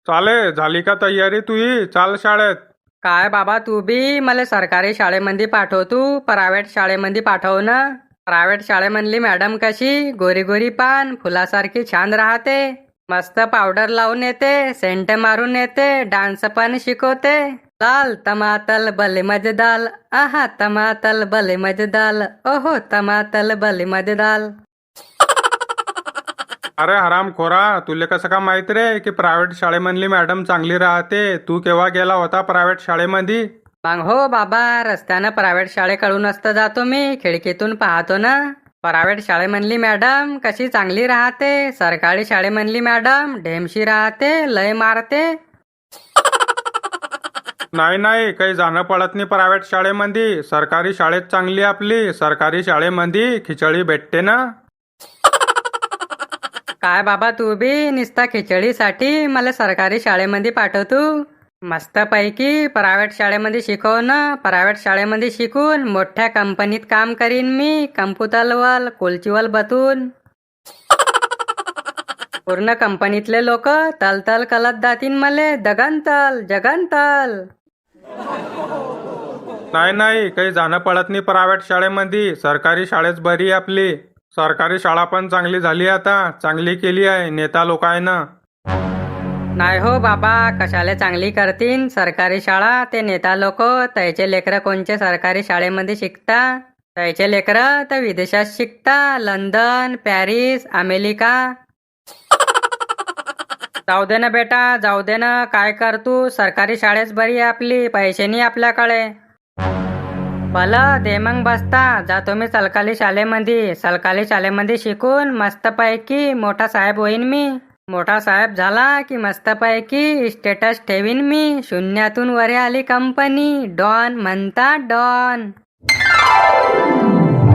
चाले झाली का तयारी तुही? चाल शाळेत. काय बाबा तू बी मला सरकारी शाळेमध्ये पाठव, तू प्रायव्हेट शाळेमध्ये पाठव ना. प्रायव्हेट शाळेमधली मॅडम कशी गोरी गोरी पान फुलासारखी छान राहते, मस्त पावडर लावून येते, सेंट मारून येते, डान्स पण शिकवते. लाल टमाटर भले मजेदार, आहा टमाटर भले मजेदार, ओहो टमाटर भले मजेदार. अरे हराम खोरा, तुले कसं का माहित रे की प्रायव्हेट शाळेमधली मॅडम चांगली राहते? तू केव्हा गेला होता प्रायव्हेट शाळेमध्ये? मग हो बाबा, रस्त्यानं प्रायव्हेट शाळेकडून असतं जातो मी, खिडकीतून पाहतो ना. प्रायव्हेट शाळेमधली मॅडम कशी चांगली राहते, सरकारी शाळेमधली मॅडम ढेमशी राहते, लय मारते. नाही नाही, काही जाणं पडत नाही प्रायव्हेट शाळेमध्ये. सरकारी शाळेत चांगली आपली. सरकारी शाळेमध्ये खिचडी भेटते ना. काय बाबा तू बी निस्ता खिचडीसाठी मला सरकारी शाळेमध्ये पाठवतो. मस्त पैकी प्रायव्हेट शाळेमध्ये शिकव ना. प्रायव्हेट शाळेमध्ये शिकून मोठ्या कंपनीत काम करीन मी, कम्प्युटरवर खुर्चीवर बसून. पूर्ण कंपनीतले लोक तलतल कलत जातीन मले, दगनतल जगनतल. नाही नाही, काही जाणं पडत नाही प्रायव्हेट शाळेमध्ये. सरकारी शाळेच बरी आपली. सरकारी शाळा पण चांगली झाली आता. चांगली केली आहे नेता लोकांना. नाही हो बाबा, कशाला चांगली करतीन सरकारी शाळा ते नेता लोक. त्याचे लेकरं कोणचे सरकारी शाळेमध्ये शिकता? त्याचे लेकरं तर विदेशात शिकता, लंडन, पॅरिस, अमेरिका. जाऊ दे ना बेटा, जाऊ दे ना. काय कर तू, सरकारी शाळेच बरी आहे आपली. पैसे नाही आपल्याकडे. भलं दे मग बसता. जातो मी सरकारी शाळेमध्ये. सरकारी शाळेमध्ये शिकून मस्त पैकी मोठा साहेब होईन मी. मोठा साहेब झाला की मस्त पैकी स्टेटस ठेवीन मी. शून्यातून वर आली कंपनी, डॉन म्हणता डॉन.